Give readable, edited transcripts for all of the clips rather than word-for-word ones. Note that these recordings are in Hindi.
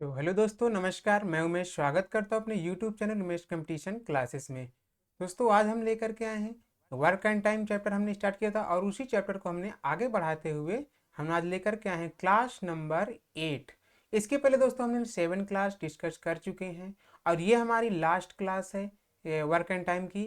तो हेलो दोस्तों, नमस्कार। मैं उमेश स्वागत करता हूँ अपने YouTube channel Umesh competition classes में। दोस्तों, आज हम लेकर के आए हैं वर्क एंड टाइम चैप्टर। हमने स्टार्ट किया था और उसी चैप्टर को हमने आगे बढ़ाते हुए हम आज लेकर के आए हैं क्लास नंबर 8। इसके पहले दोस्तों हमने 7 क्लास डिस्कस कर चुके हैं और ये हमारी लास्ट क्लास है। ये वर्क एंड टाइम की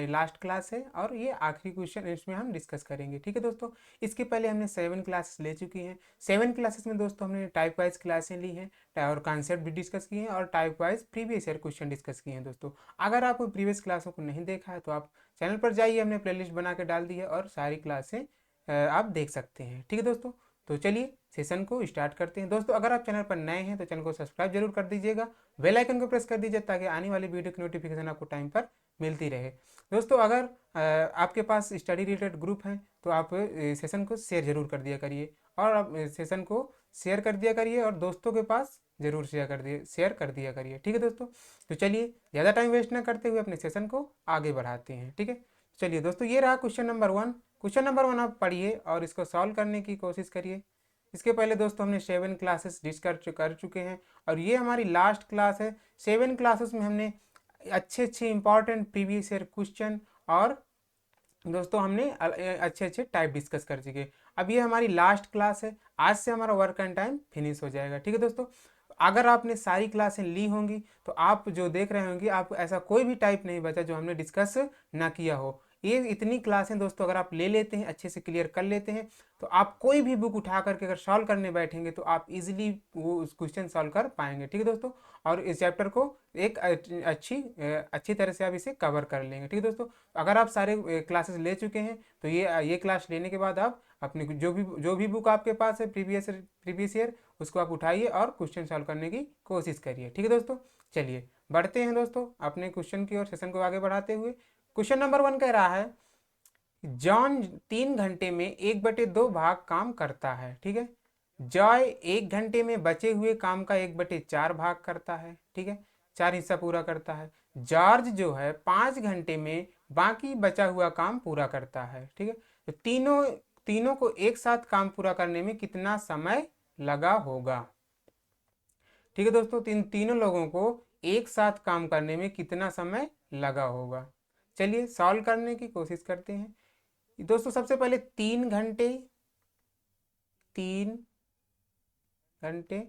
लास्ट क्लास है और ये आखिरी क्वेश्चन इसमें हम डिस्कस करेंगे। ठीक है दोस्तों, इसके पहले हमने 7 क्लासेस ले चुकी हैं। 7 क्लासेस में दोस्तों हमने टाइप वाइज क्लासें ली हैं और कॉन्सेप्ट भी डिस्कस किए हैं और type wise previous year question discuss किए हैं। दोस्तों, अगर आप प्रीवियस क्लासों को नहीं देखा है तो आप चैनल पर जाइए, हमने प्लेलिस्ट बना के डाल दी है और सारी क्लासें आप देख सकते हैं। ठीक है दोस्तों, तो चलिए सेशन को स्टार्ट करते हैं। दोस्तों, अगर आप चैनल पर नए हैं तो चैनल को सब्सक्राइब जरूर कर दीजिएगा, बेल आइकन को प्रेस कर दीजिए ताकि आने वाली वीडियो की नोटिफिकेशन आपको टाइम पर मिलती रहे। दोस्तों, अगर आपके पास स्टडी रिलेटेड ग्रुप है तो आप सेशन को शेयर जरूर कर दिया करिए और आप सेशन को शेयर कर दिया करिए और दोस्तों के पास जरूर शेयर कर दिया करिए। ठीक है दोस्तों, तो चलिए ज़्यादा टाइम वेस्ट ना करते हुए अपने सेशन को आगे बढ़ाते हैं। ठीक है, चलिए दोस्तों, ये रहा क्वेश्चन नंबर 1। क्वेश्चन नंबर 1 आप पढ़िए और इसको सॉल्व करने की कोशिश करिए। इसके पहले दोस्तों हमने 7 क्लासेस कर चुके हैं और ये हमारी लास्ट क्लास है। 7 क्लासेस में हमने अच्छे अच्छे इंपॉर्टेंट प्रीवियस ईयर क्वेश्चन और दोस्तों हमने अच्छे अच्छे टाइप डिस्कस कर चुके। अब ये हमारी लास्ट क्लास है, आज से हमारा वर्क एंड टाइम फिनिश हो जाएगा। ठीक है दोस्तों, अगर आपने सारी क्लासें ली होंगी तो आप जो देख रहे होंगे आप ऐसा कोई भी टाइप नहीं बचा जो हमने डिस्कस ना किया हो। ये इतनी क्लासें दोस्तों अगर आप ले लेते हैं, अच्छे से क्लियर कर लेते हैं, तो आप कोई भी बुक उठा करके अगर सॉल्व करने बैठेंगे तो आप इजीली वो उस क्वेश्चन सॉल्व कर पाएंगे। ठीक है दोस्तों, और इस चैप्टर को एक अच्छी तरह से आप इसे कवर कर लेंगे। ठीक है दोस्तों, अगर आप सारे क्लासेस ले चुके हैं तो ये क्लास लेने के बाद आप अपनी जो भी बुक आपके पास है प्रीवियस ईयर उसको आप उठाइए और क्वेश्चन सॉल्व करने की कोशिश करिए। ठीक है दोस्तों, चलिए बढ़ते हैं दोस्तों अपने क्वेश्चन की और सेशन को आगे बढ़ाते हुए। क्वेश्चन नंबर 1 कह रहा है, जॉन 3 घंटे में 1/2 भाग काम करता है। ठीक है, जॉय 1 घंटे में बचे हुए काम का 1/4 भाग करता है। ठीक है, 4 हिस्सा पूरा करता है। जॉर्ज जो है 5 घंटे में बाकी बचा हुआ काम पूरा करता है। ठीक है, तो तीनों तीनों को एक साथ काम पूरा करने में कितना समय लगा होगा। ठीक है दोस्तों, तीनों लोगों को एक साथ काम करने में कितना समय लगा होगा। चलिए सॉल्व करने की कोशिश करते हैं। दोस्तों, सबसे पहले 3 घंटे, 3 घंटे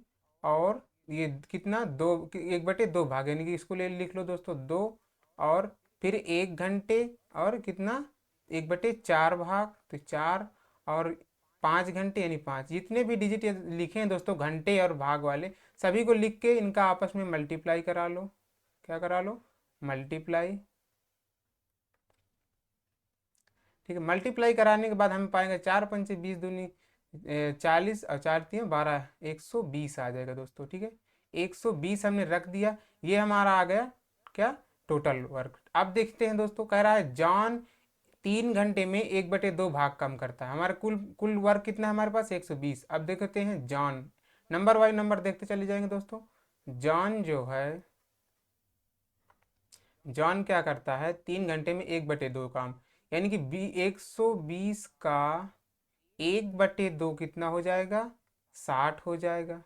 और ये कितना 1/2 भाग, यानी कि इसको ले लिख लो दोस्तों 2, और फिर 1 घंटे और कितना 1/4 भाग, तो 4, और 5 घंटे यानी 5। जितने भी डिजिट लिखे हैं दोस्तों घंटे और भाग वाले सभी को लिख के इनका आपस में मल्टीप्लाई करा लो। क्या करा लो? मल्टीप्लाई। ठीक है, मल्टीप्लाई कराने के बाद हम पाएंगे 4×5 = 20, 40 और 4×3 = 12, 120 आ जाएगा दोस्तों। ठीक है, 120 हमने रख दिया, ये हमारा आ गया क्या, टोटल वर्क। अब देखते हैं दोस्तों, कह रहा है जॉन 3 घंटे में 1/2 भाग कम करता है। हमारा कुल कुल वर्क कितना है हमारे पास, 120। अब देखते हैं जॉन, नंबर वाइज नंबर देखते चले जाएंगे दोस्तों। जॉन जो है, जॉन क्या करता है 3 घंटे में 1/2 काम, यानी कि 120 का 1/2 कितना हो जाएगा, 60 हो जाएगा।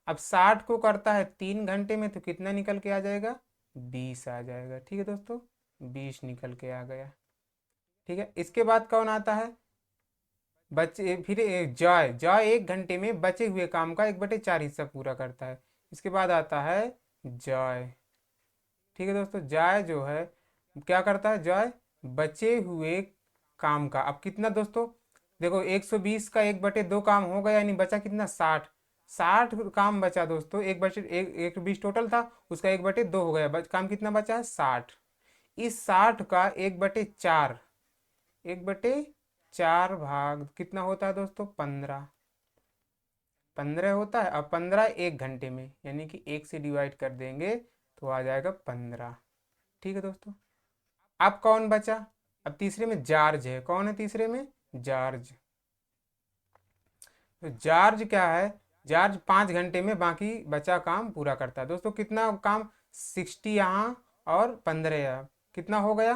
अब 60 को करता है 3 घंटे में तो कितना निकल के आ जाएगा, 20 आ जाएगा। ठीक है दोस्तों, 20 निकल के आ गया। ठीक है, इसके बाद कौन आता है, बचे फिर जॉय। जॉय 1 घंटे में बचे हुए काम का 1/4 हिस्सा पूरा करता है। इसके बाद आता है जॉय। ठीक है दोस्तों, जॉय जो है क्या करता है, जॉय बचे हुए काम का, अब कितना दोस्तों, देखो 120 का 1/2 काम हो गया, यानी बचा कितना, 60। 60 काम बचा दोस्तों, 1/20 टोटल था, उसका 1/2 हो गया, काम कितना बचा है, 60। इस 60 का 1/4, 1/4 भाग कितना होता है दोस्तों, 15। 15 होता है। अब 15 1 घंटे में, यानी कि 1 से डिवाइड कर देंगे तो आ जाएगा 15। ठीक है दोस्तों, अब कौन बचा, अब तीसरे में जॉर्ज है। कौन है तीसरे में, जॉर्ज। तो जॉर्ज क्या है, जॉर्ज 5 घंटे में बाकी बचा काम पूरा करता है। दोस्तों कितना काम, 60 यहाँ और 15 यहाँ, कितना हो गया,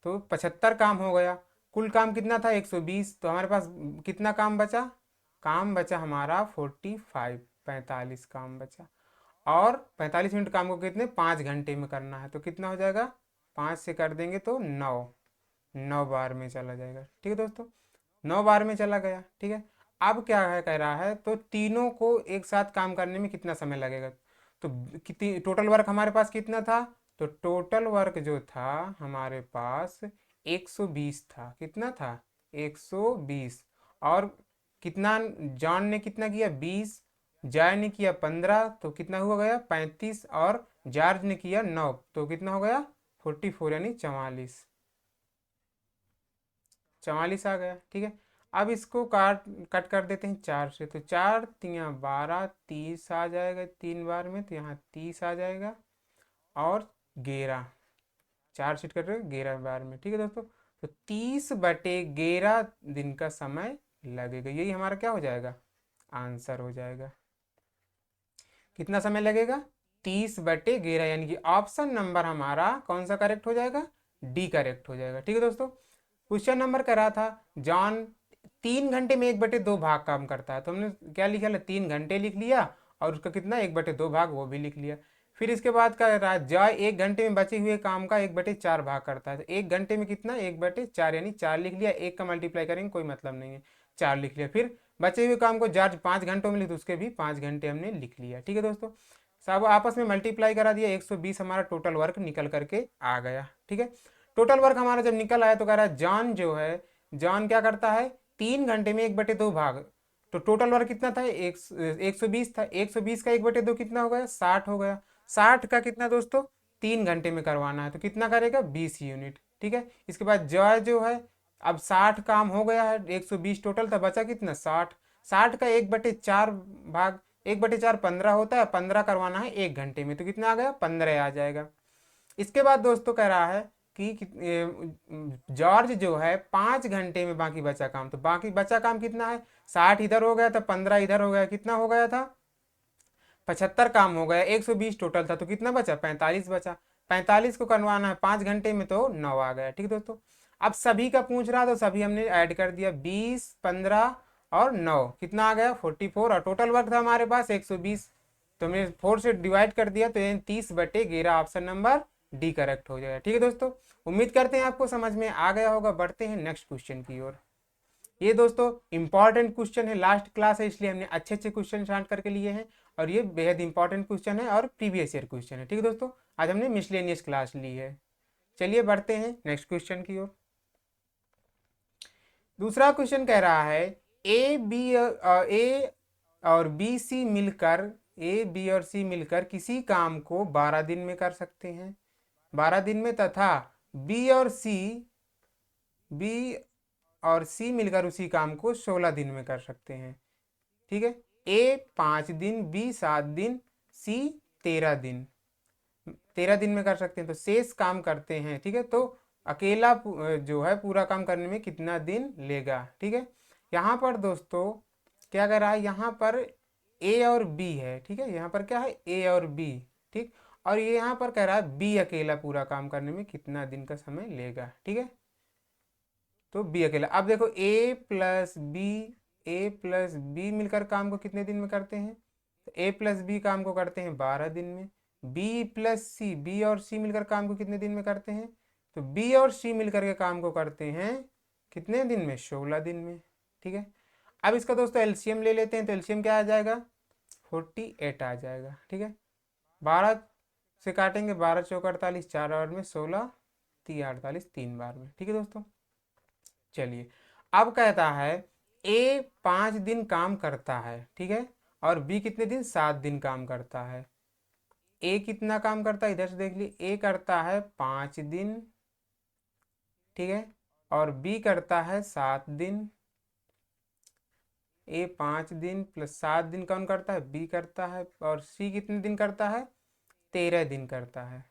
तो 75 काम हो गया। कुल काम कितना था, 120, तो हमारे पास कितना काम बचा, काम बचा हमारा 45, 45 काम बचा। और 45 मिनट काम को कितने 5 घंटे में करना है, तो कितना हो जाएगा 5 से कर देंगे तो 9 बार में चला जाएगा। ठीक है दोस्तों, 9 बार में चला गया। ठीक है, अब क्या है कह रहा है, तो तीनों को एक साथ काम करने में कितना समय लगेगा। तो कितनी टोटल वर्क हमारे पास कितना था, तो टोटल वर्क जो था हमारे पास 120 था। कितना था 120। और कितना जॉन ने कितना किया 20, जॉय ने किया 15, तो कितना हुआ गया 35, और जॉर्ज ने किया 9, तो कितना हो गया 44 यानी 44 आ गया। ठीक है, अब इसको कट कर देते हैं 4 से, तो 4 तिया 12, 30 आ जाएगा 3 बार में, तो यहाँ 30 आ जाएगा, और 11, 4 सीट कर रहे 11 बार में। ठीक है दोस्तों, तो 30/11 दिन का समय लगेगा। यही हमारा क्या हो जाएगा आंसर हो जाएगा। कितना समय लगेगा 30/11, यानी कि ऑप्शन नंबर हमारा कौन सा करेक्ट हो जाएगा, डी करेक्ट हो जाएगा। ठीक है दोस्तों, क्वेश्चन नंबर करा था जॉन 3 घंटे में 1/2 भाग काम करता है, तो हमने क्या लिखा 3 घंटे लिख लिया, और उसका कितना 1/2 भाग वो भी लिख लिया। फिर इसके बाद क्या रहा जॉय 1 घंटे में बचे हुए काम का 1/4 भाग करता है, तो 1 घंटे में कितना 1/4 यानी 4 लिख लिया, एक का मल्टीप्लाई करेंगे कोई मतलब नहीं है, 4 लिख लिया। फिर बचे हुए काम को जॉर्ज 5 घंटों में लिख, तो उसके भी 5 घंटे हमने लिख लिया। ठीक है दोस्तों, सब आपस में मल्टीप्लाई करा दिया, 120 हमारा टोटल वर्क निकल करके आ गया। ठीक है, टोटल वर्क हमारा जब निकल आया तो कह रहा है जॉन जो है, जॉन क्या करता है 3 घंटे में 1/2 भाग, तो टोटल वर्क कितना था 120 था, 120 का 1/2 कितना हो गया 60 हो गया, 60 का कितना दोस्तों 3 घंटे में करवाना है, तो कितना करेगा 20 यूनिट। ठीक है, इसके बाद जॉय जो है, अब 60 काम हो गया है, 120 टोटल था, बचा कितना 60, 60 का 1/4 भाग, 1/4 15 होता है, 15 करवाना है 1 घंटे में, तो कितना आ गया 15 आ जाएगा। इसके बाद दोस्तों कह रहा है कि जॉर्ज जो है 5 घंटे में बाकी बचा काम, तो बाकी बचा काम कितना है 60 इधर हो गया था, 15 इधर हो गया, कितना हो गया था 75 काम हो गया, 120 टोटल था, तो कितना बचा 45 बचा, 45 को करवाना है 5 घंटे में, तो 9 आ गया। ठीक है दोस्तों, अब सभी का पूछ रहा तो सभी हमने ऐड कर दिया, 20, 15 और 9 कितना आ गया 44, और टोटल वर्क था हमारे पास 120, तो हमने 4 से डिवाइड कर दिया, तो 30/11 ऑप्शन नंबर डी करेक्ट हो जाएगा। ठीक है दोस्तों, उम्मीद करते हैं आपको समझ में आ गया होगा। बढ़ते हैं नेक्स्ट क्वेश्चन की ओर। ये दोस्तों इंपॉर्टेंट क्वेश्चन है, लास्ट क्लास है इसलिए हमने अच्छे अच्छे क्वेश्चन स्टार्ट करके लिए हैं, और ये बेहद इंपॉर्टेंट क्वेश्चन है और प्रीवियस ईयर क्वेश्चन है। ठीक है दोस्तों, आज हमने मिसलेनियस क्लास ली है। चलिए बढ़ते हैं नेक्स्ट क्वेश्चन की ओर। दूसरा क्वेश्चन कह रहा है ए और बी सी मिलकर, ए बी और सी मिलकर किसी काम को 12 दिन में कर सकते हैं, 12 दिन में, तथा बी और सी मिलकर उसी काम को 16 दिन में कर सकते हैं। ठीक है, ए 5 दिन, बी 7 दिन, सी 13 दिन, 13 दिन में कर सकते हैं, तो शेष काम करते हैं। ठीक है, तो अकेला जो है पूरा काम करने में कितना दिन लेगा। ठीक है, यहाँ पर दोस्तों क्या कर रहा है, यहाँ पर ए और बी है। ठीक है, यहाँ पर क्या है ए और बी। ठीक, और ये यहाँ पर कह रहा है बी अकेला पूरा काम करने में कितना दिन का समय लेगा। ठीक है, तो बी अकेला, अब देखो ए प्लस बी मिलकर काम को कितने दिन में करते हैं, तो ए प्लस बी काम को करते हैं 12 दिन में। बी प्लस सी, बी और सी मिलकर काम को कितने दिन में करते हैं, तो बी और सी मिलकर के काम को करते हैं कितने दिन में 16 दिन में। ठीक है, अब इसका दोस्तों एलसीएम ले लेते हैं, तो एलसीएम क्या आ जाएगा 48 आ जाएगा। ठीक है, 12 से काटेंगे, 12 चौक 48, 4 बार में 16, 3 48 3 बार में। ठीक है दोस्तों, चलिए अब कहता है ए 5 दिन काम करता है। ठीक है, और बी कितने दिन 7 दिन काम करता है। ए कितना काम करता है इधर से देख ली, ए करता है 5 दिन। ठीक है, और बी करता है 7 दिन। ए 5 दिन प्लस 7 दिन कौन करता है बी करता है, और सी कितने दिन करता है 13 दिन करता है।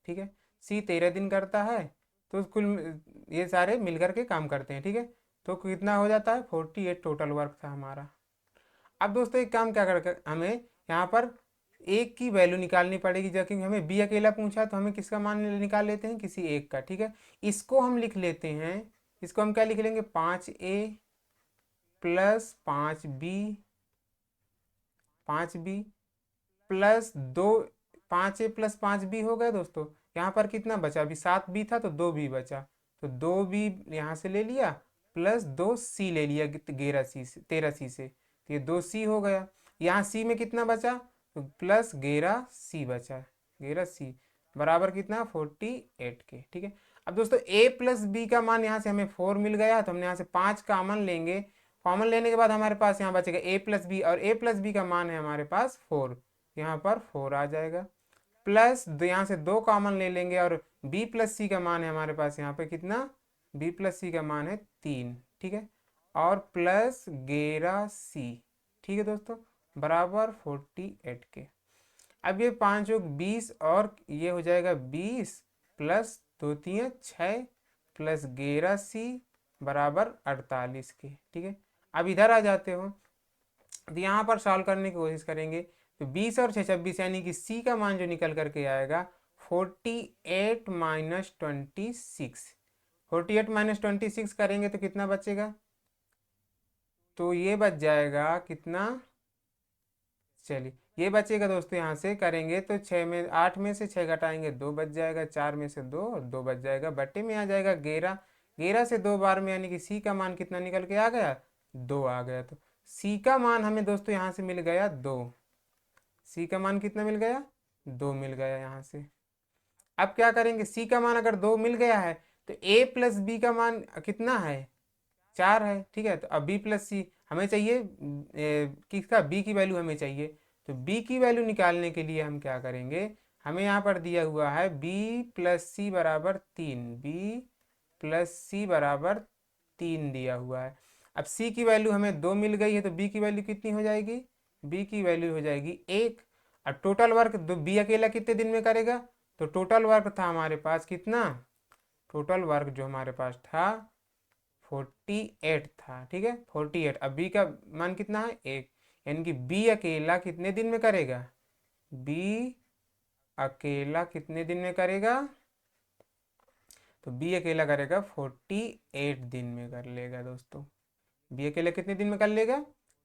ठीक है, सी 13 दिन करता है, तो कुल ये सारे मिलकर के काम करते हैं। ठीक है, तो कितना हो जाता है 48 टोटल वर्क था हमारा। अब दोस्तों एक काम क्या कर हमें यहाँ पर एक की वैल्यू निकालनी पड़ेगी, जब क्योंकि हमें बी अकेला पूछा, तो हमें किसका मान निकाल लेते हैं किसी एक का। ठीक है, इसको हम लिख लेते हैं, इसको हम क्या लिख लेंगे 5A plus 5B plus 2, 5a plus 5b हो गया दोस्तों। यहाँ पर कितना बचा, अभी 7b था तो 2b बचा, तो 2b यहाँ से ले लिया, प्लस 2c ले लिया 11c से 13c से, तो ये 2c हो गया। यहाँ c में कितना बचा, तो प्लस 11c बचा, 11c बराबर कितना 48 के। ठीक है, अब दोस्तों a प्लस बी का मान यहाँ से हमें 4 मिल गया, तो हमने यहाँ से 5 कॉमन लेंगे। कॉमन लेने के बाद हमारे पास यहाँ बचेगा a प्लस बी, और a प्लस बी का मान है हमारे पास 4, यहाँ पर 4 आ जाएगा। प्लस यहाँ से 2 कॉमन ले लेंगे, और b प्लस सी का मान है हमारे पास यहाँ पे कितना, b प्लस सी का मान है 3। ठीक है, और प्लस 11c। ठीक है दोस्तों, बराबर 48 के। अब ये 5 योग 20, और ये हो जाएगा 20 प्लस 2 3 6 प्लस 11c बराबर 48 के। ठीक है, अब इधर आ जाते हो, तो यहाँ पर सॉल्व करने की कोशिश करेंगे, तो 20 और 6 26, यानी कि c का मान जो निकल करके आएगा 48 माइनस 26। 48 माइनस 26 करेंगे तो कितना बचेगा, तो ये बच जाएगा कितना, चलिए ये बचेगा दोस्तों, यहाँ से करेंगे तो 8 में से 6 घटाएंगे 2 बच जाएगा, 4 में से 2 और 2 बच जाएगा, बट्टे में आ जाएगा 11। 11 से 2 बार में, यानी कि सी का मान कितना निकल के आ गया, 2 आ गया। तो सी का मान हमें दोस्तों यहाँ से मिल गया 2, सी का मान कितना मिल गया, 2 मिल गया यहाँ से। अब क्या करेंगे, सी का मान अगर 2 मिल गया है तो a प्लस बी का मान कितना है, 4 है। ठीक है, तो अब b प्लस सी हमें चाहिए, किसका, b की वैल्यू हमें चाहिए, तो b की वैल्यू निकालने के लिए हम क्या करेंगे, हमें यहाँ पर दिया हुआ है b प्लस सी बराबर 3, b प्लस सी बराबर 3 दिया हुआ है। अब c की वैल्यू हमें 2 मिल गई है, तो b की वैल्यू कितनी हो जाएगी, b की वैल्यू हो जाएगी 1। अब टोटल वर्क b अकेला कितने दिन में करेगा, तो टोटल वर्क था हमारे पास कितना, टोटल वर्क जो हमारे पास था 48 था। ठीक है, 48। अब बी का मान कितना है 1, यानी कि बी अकेला कितने दिन में करेगा, बी अकेला कितने दिन में करेगा, तो बी अकेला करेगा 48 दिन में कर लेगा दोस्तों। बी अकेला कितने दिन में कर लेगा,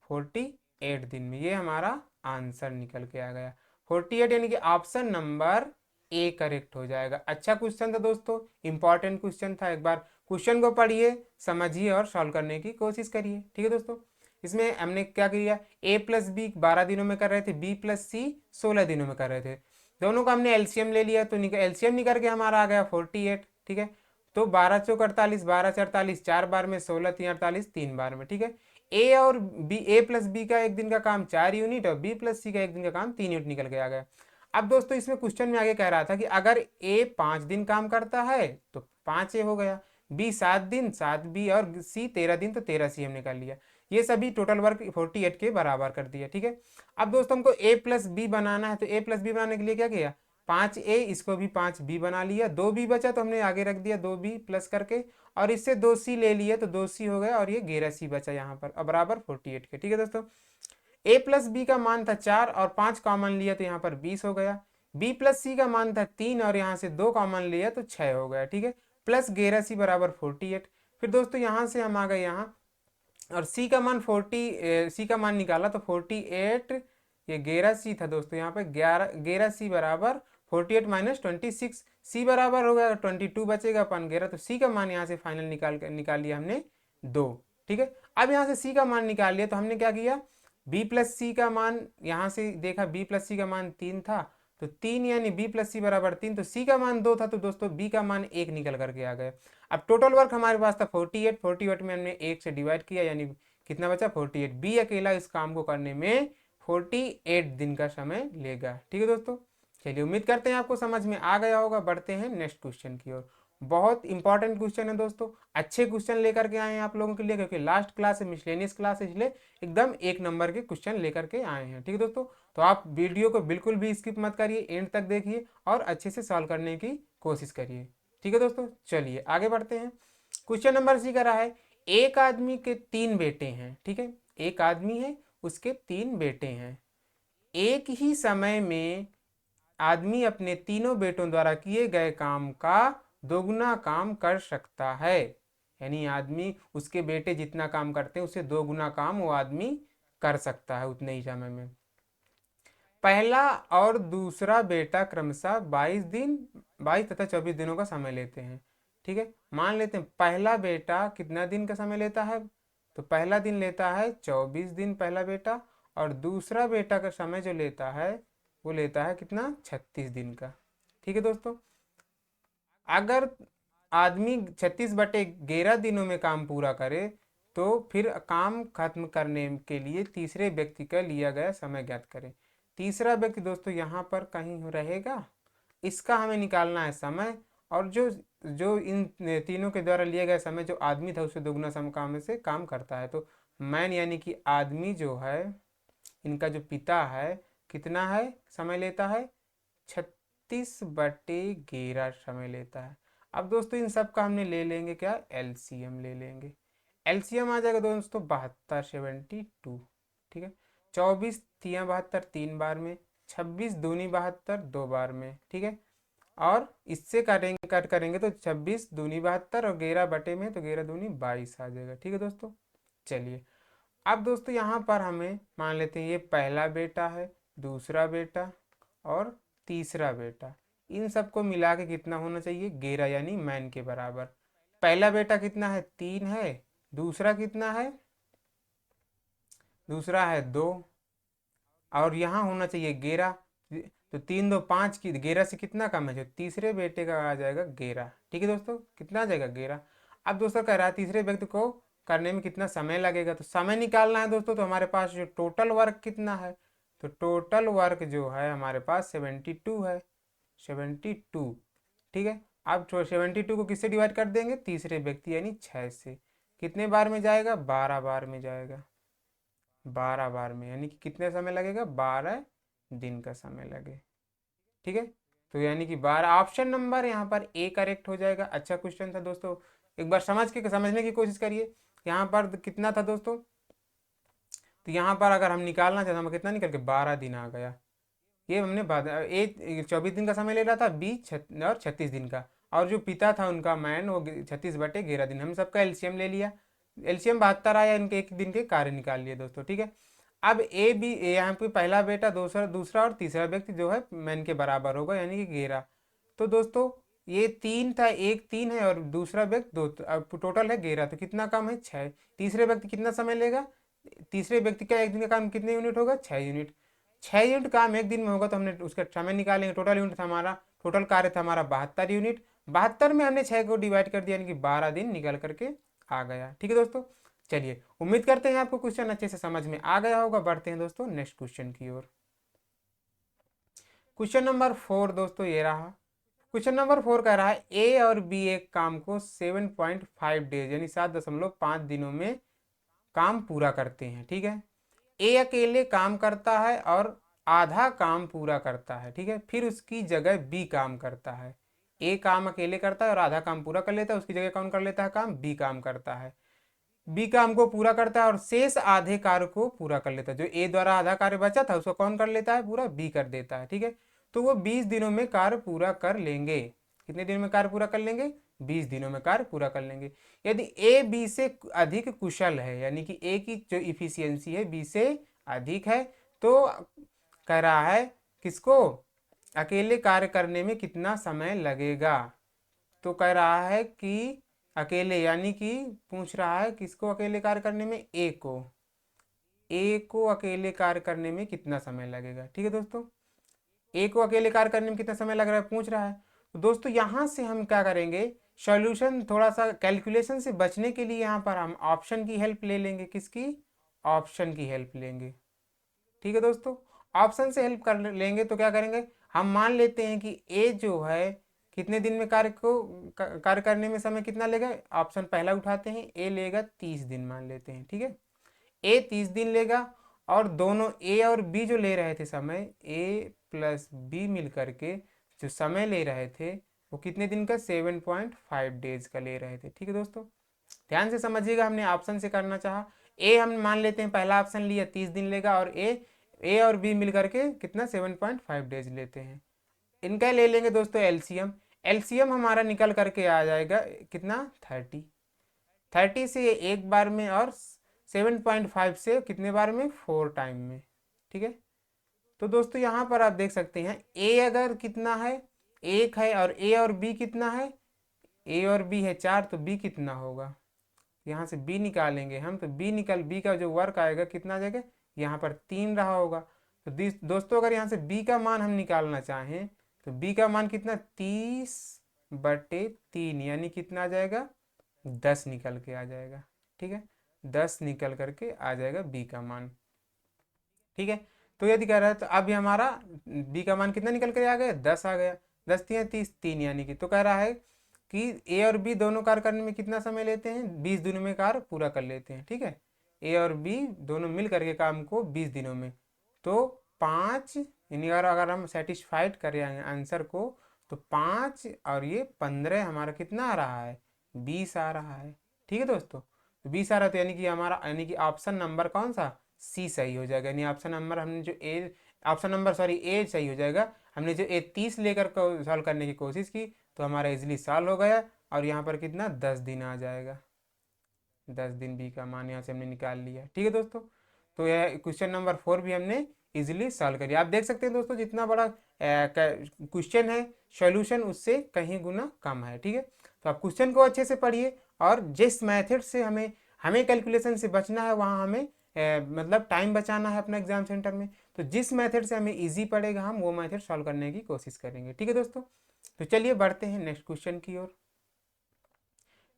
48 दिन में। ये हमारा आंसर निकल के आ गया 48, यानी कि ऑप्शन नंबर ए करेक्ट हो जाएगा। अच्छा क्वेश्चन था दोस्तों, इंपॉर्टेंट क्वेश्चन था। एक बार क्वेश्चन को पढ़िए, समझिए और सॉल्व करने की कोशिश करिए। ठीक है दोस्तों, इसमें हमने क्या किया, a प्लस बी 12 दिनों में कर रहे थे, b प्लस सी 16 दिनों में कर रहे थे। दोनों का हमने एलसीएम ले लिया, तो एलसीएम निकल के हमारा आ गया 48। ठीक है, तो 12 चौक 48, 12 से 48 4 बार में, 16 3 48 3 बार में। ठीक है, ए और बी, ए प्लस बी का एक दिन का काम 4 यूनिट, और बी प्लस सी का एक दिन का काम 3 यूनिट निकल के आ गया। अब दोस्तों इसमें क्वेश्चन में आगे कह रहा था कि अगर ए 5 दिन काम करता है तो 5 ए हो गया, बी 7 दिन 7 बी, और सी 13 दिन तो 13 सी हमने कर लिया। ये सभी टोटल वर्क 48 के बराबर कर दिया। ठीक है, अब दोस्तों हमको ए प्लस बी बनाना है, तो ए प्लस बी बनाने के लिए क्या किया, 5a इसको भी 5b बना लिया, 2b बचा तो हमने आगे रख दिया 2b प्लस करके, और इससे 2c ले लिए तो 2c हो गया, और ये 11c बचा यहाँ पर, अब बराबर 48 के। ठीक है दोस्तों, a प्लस बी का मान था 4 और 5 कॉमन लिया तो यहाँ पर 20 हो गया। b प्लस सी का मान था 3 और यहाँ से 2 कॉमन लिया तो 6 हो गया। ठीक है, प्लस 11c बराबर 48। फिर दोस्तों यहाँ से हम आ गए यहाँ, और c का मान 40, c का मान निकाला तो 48, ये 11c था दोस्तों, यहाँ पे 11c बराबर 48 माइनस 26, c बराबर हो गया 22 बचेगा अपन 11, तो c का मान यहाँ से फाइनल निकाल लिया हमने 2। ठीक है, अब यहाँ से c का मान निकाल लिया, तो हमने क्या किया, b प्लस सी का मान यहाँ से देखा, b प्लस सी का मान 3 था, तो 3 यानी b प्लस सी बराबर 3, तो c का मान 2 था, तो दोस्तों b का मान 1 निकल करके आ गया। अब टोटल वर्क हमारे पास था 48, 48 में हमने 1 से डिवाइड किया, यानी कितना बचा 48। बी अकेला इस काम को करने में 48 दिन का समय लेगा। ठीक है दोस्तों, चलिए उम्मीद करते हैं आपको समझ में आ गया होगा। बढ़ते हैं नेक्स्ट क्वेश्चन की ओर। बहुत इंपॉर्टेंट क्वेश्चन है दोस्तों, अच्छे क्वेश्चन लेकर के आए हैं आप लोगों के लिए, क्योंकि लास्ट क्लास है, मिसलेनियस क्लास है, इसलिए एकदम 1 नंबर के क्वेश्चन लेकर के आए हैं। ठीक है दोस्तों, तो आप वीडियो को बिल्कुल भी स्किप मत करिए, एंड तक देखिए और अच्छे से सॉल्व करने की कोशिश करिए। ठीक है दोस्तों, चलिए आगे बढ़ते हैं। क्वेश्चन नंबर सी करा है, एक आदमी के 3 बेटे हैं। ठीक है, एक आदमी है, उसके 3 बेटे हैं। एक ही समय में आदमी अपने तीनों बेटों द्वारा किए गए काम का दोगुना काम कर सकता है, यानी आदमी उसके बेटे जितना काम करते हैं उससे 2 गुना काम वो आदमी कर सकता है उतने ही समय में। पहला और दूसरा बेटा क्रमशः 22 तथा 24 दिनों का समय लेते हैं। ठीक है, मान लेते हैं पहला बेटा कितना दिन का समय लेता है, तो पहला दिन लेता है 24 दिन पहला बेटा, और दूसरा बेटा का समय जो लेता है वो लेता है कितना, 36 दिन का। ठीक है दोस्तों, अगर आदमी 36/11 दिनों में काम पूरा करे तो फिर काम खत्म करने के लिए तीसरे व्यक्ति का लिया गया समय ज्ञात करें। तीसरा व्यक्ति दोस्तों यहाँ पर कहीं रहेगा, इसका हमें निकालना है समय, और जो जो इन तीनों के द्वारा लिया गया समय जो आदमी था उससे दोगुना समय काम से काम करता है। तो मैन यानी कि आदमी जो है, इनका जो पिता है कितना है समय लेता है, 36/11 समय लेता है। अब दोस्तों इन सब का हमने ले लेंगे क्या, एलसीएम ले लेंगे। एलसीएम आ जाएगा दोस्तों 72 72। ठीक है, 24 तिया 72 3 बार में, 26 दूनी 72 2 बार में। ठीक है, और इससे करेंगे कट करेंगे तो 26 दूनी 72 और 11 बटे में तो 11 दूनी 22 आ जाएगा। ठीक है दोस्तों, चलिए अब दोस्तों यहाँ पर हमें मान लेते हैं ये पहला बेटा है, दूसरा बेटा और तीसरा बेटा, इन सबको मिला के कितना होना चाहिए, 11 यानी मैन के बराबर। पहला बेटा कितना है, 3 है, दूसरा कितना है, दूसरा है 2, और यहाँ होना चाहिए 11, तो 3 2 5 की 11 से कितना कम है, जो तीसरे बेटे का आ जाएगा 11। ठीक है दोस्तों, कितना आ जाएगा 11। अब दोस्तों कह रहा है तीसरे व्यक्ति को करने में कितना समय लगेगा, तो समय निकालना है दोस्तों, तो हमारे पास जो टोटल वर्क कितना है, तो टोटल वर्क जो है हमारे पास 72 है, 72। ठीक है, अब 72 को किससे डिवाइड कर देंगे, तीसरे व्यक्ति यानी 6 से, कितने बार में जाएगा, 12 बार में जाएगा, 12 बार में, यानी कि कितने समय लगेगा, 12 दिन का समय लगे। ठीक है, तो यानी कि 12, ऑप्शन नंबर यहाँ पर ए करेक्ट हो जाएगा। अच्छा क्वेश्चन था दोस्तों, एक बार समझने की कोशिश करिए। यहाँ पर कितना था दोस्तों, तो यहाँ पर अगर हम निकालना चाहते हम कितना निकल के 12 दिन आ गया। ये हमने ए 24 दिन का समय ले रहा था, बी और 36 दिन का, और जो पिता था उनका मैन वो 36/11 दिन, हम सबका एलसीएम ले लिया, एलसीएम 72 आया, इनके एक दिन के कार्य निकाल लिए दोस्तों। ठीक है, अब ए बी यहाँ पे पहला बेटा दूसरा दूसरा और तीसरा व्यक्ति जो है मैन के बराबर होगा यानी कि 11। तो दोस्तों ये 3 था, एक 3 है और दूसरा व्यक्ति 2, अब टोटल है 11, तो कितना काम है, 6। तीसरे व्यक्ति कितना समय लेगा, तीसरे व्यक्ति का एक दिन का काम कितने यूनिट होगा, 6 यूनिट। 6 यूनिट काम एक दिन में होगा, तो हमने उसका समय निकालेंगे। टोटल यूनिट था हमारा, टोटल कार्य था हमारा 72 यूनिट, 72 में हमने 6 को डिवाइड कर दिया यानी कि 12 दिन निकल करके आ गया। ठीक है दोस्तों, चलिए उम्मीद करते हैं आपको क्वेश्चन अच्छे से समझ में आ गया होगा। बढ़ते हैं दोस्तों नेक्स्ट क्वेश्चन की ओर। क्वेश्चन नंबर 4 दोस्तों ये रहा। क्वेश्चन नंबर 4 कह रहा है ए और बी एक काम को 7.5 डेज यानी 7.5 दिनों में काम पूरा करते हैं। ठीक है, ए अकेले काम करता है और आधा काम पूरा करता है। ठीक है, फिर उसकी जगह बी काम करता है। ए काम अकेले करता है और आधा काम पूरा कर लेता है, उसकी जगह कौन कर लेता है काम, बी काम करता है। बी काम को पूरा करता है और शेष आधे कार्य को पूरा कर लेता है। जो ए द्वारा आधा कार्य बचा था उसको कौन कर लेता है, पूरा बी कर देता है। ठीक है, तो वो 20 दिनों में कार्य पूरा कर लेंगे। कितने दिनों में कार्य पूरा कर लेंगे, 20 दिनों में कार्य पूरा कर लेंगे। यदि ए बी से अधिक कुशल है, यानी कि ए की जो इफिशियंसी है बी से अधिक है, तो कह रहा है किसको, अकेले कार्य करने में कितना समय लगेगा। तो कह रहा है कि अकेले, यानी कि पूछ रहा है किसको अकेले कार्य करने में, ए को, ए को अकेले कार्य करने में कितना समय लगेगा। ठीक है दोस्तों, ए को अकेले कार्य करने में कितना समय लग रहा है पूछ रहा है। तो दोस्तों यहां से हम क्या करेंगे, सॉल्यूशन थोड़ा सा कैलकुलेशन से बचने के लिए यहाँ पर हम ऑप्शन की हेल्प ले लेंगे। किसकी, ऑप्शन की हेल्प लेंगे। ठीक है दोस्तों, ऑप्शन से हेल्प कर लेंगे तो क्या करेंगे, हम मान लेते हैं कि ए जो है कितने दिन में कार्य करने में समय कितना लेगा, ऑप्शन पहला उठाते हैं, ए लेगा 30 दिन मान लेते हैं। ठीक है, ए 30 दिन लेगा, और दोनों ए और बी जो ले रहे थे समय, ए प्लस बी मिल करके जो समय ले रहे थे वो कितने दिन का, 7.5 डेज का ले रहे थे। ठीक है दोस्तों, ध्यान से समझिएगा, हमने ऑप्शन से करना चाहा। ए हम मान लेते हैं पहला ऑप्शन लिया 30 दिन लेगा, और ए और बी मिल करके कितना 7.5 डेज लेते हैं। इनका ले लेंगे दोस्तों एलसीएम, एलसीएम हमारा निकल करके आ जाएगा कितना, 30। 30 से एक बार में और 7.5 से कितने बार में, 4 टाइम में। ठीक है, तो दोस्तों यहाँ पर आप देख सकते हैं ए अगर कितना है, 1 है, और ए और बी कितना है, ए और बी है 4, तो बी कितना होगा, यहाँ से बी निकालेंगे हम, तो बी का जो वर्क आएगा कितना आ जाएगा, यहाँ पर 3 रहा होगा। तो दोस्तों अगर यहाँ से बी का मान हम निकालना चाहें तो बी का मान कितना, 30/3, यानी कितना आ जाएगा, 10 निकल के आ जाएगा। ठीक है, 10 निकल करके आ जाएगा बी का मान। ठीक है, तो यदि कह रहा है तो अभी हमारा बी का मान कितना निकल कर आ गया, 10 आ गया। 10 3 30, 3 यानी कि, तो कह रहा है कि ए और बी दोनों कार्य करने में कितना समय लेते हैं, 20 दिनों में कार्य पूरा कर लेते हैं। ठीक है, ए और बी दोनों मिल करके काम को 20 दिनों में, तो 5, यानी अगर हम सेटिस्फाइड करें आंसर को, तो 5 और ये 15 हमारा कितना आ रहा है, 20 आ रहा है। ठीक है दोस्तों, तो 20 आ रहा है, तो यानी कि हमारा, यानी कि ऑप्शन नंबर कौन सा, सी सही हो जाएगा। यानी ऑप्शन नंबर हमने जो ए, ऑप्शन नंबर सॉरी ए सही हो जाएगा। हमने जो ए 30 लेकर सॉल्व करने की कोशिश की तो हमारा इजीली सॉल्व हो गया, और यहाँ पर कितना, 10 दिन आ जाएगा। 10 दिन बी का मान यहाँ से हमने निकाल लिया। ठीक है दोस्तों, तो यह क्वेश्चन नंबर 4 भी हमने इजीली सॉल्व करिए। आप देख सकते हैं दोस्तों, जितना बड़ा क्वेश्चन है, सॉल्यूशन उससे कहीं गुना कम है। ठीक है, तो आप क्वेश्चन को अच्छे से पढ़िए, और जिस मेथड से हमें हमें कैलकुलेशन से बचना है, वहाँ हमें मतलब टाइम बचाना है अपना एग्जाम सेंटर में, तो जिस मेथड से हमें इजी पड़ेगा हम वो मेथड सॉल्व करने की कोशिश करेंगे। ठीक है दोस्तों, तो चलिए बढ़ते हैं नेक्स्ट क्वेश्चन की ओर।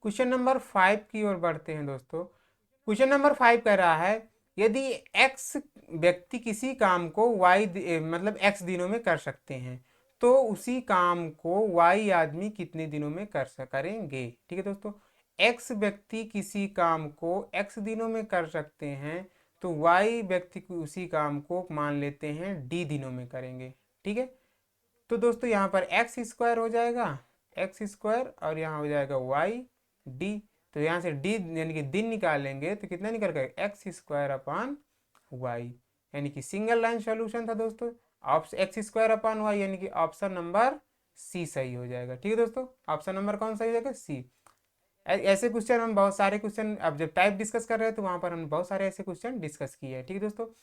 क्वेश्चन नंबर 5 की ओर बढ़ते हैं दोस्तों। क्वेश्चन नंबर 5 कह रहा है, यदि x व्यक्ति किसी काम को y मतलब x दिनों में कर सकते हैं, तो उसी काम को y आदमी कितने दिनों में करेंगे। ठीक है दोस्तों, x व्यक्ति किसी काम को x दिनों में कर सकते हैं, तो y व्यक्ति उसी काम को मान लेते हैं d दिनों में करेंगे। ठीक है, तो दोस्तों यहाँ पर एक्स स्क्वायर हो जाएगा, एक्स स्क्वायर, और यहाँ हो जाएगा वाई डी। तो यहाँ से डी यानी कि दिन निकालेंगे तो कितना निकल कर, एक्स स्क्वायर अपान वाई, यानी कि सिंगल लाइन सॉल्यूशन था दोस्तों। एक्स स्क्वायर अपान वाई, यानी कि ऑप्शन नंबर सी सही हो जाएगा। ठीक है दोस्तों, ऑप्शन नंबर कौन सही हो जाएगा, सी। ऐसे क्वेश्चन हम बहुत सारे क्वेश्चन, अब जब टाइप डिस्कस कर रहे हैं तो वहाँ पर हमने बहुत सारे ऐसे क्वेश्चन डिस्कस किए हैं। ठीक है दोस्तों, तो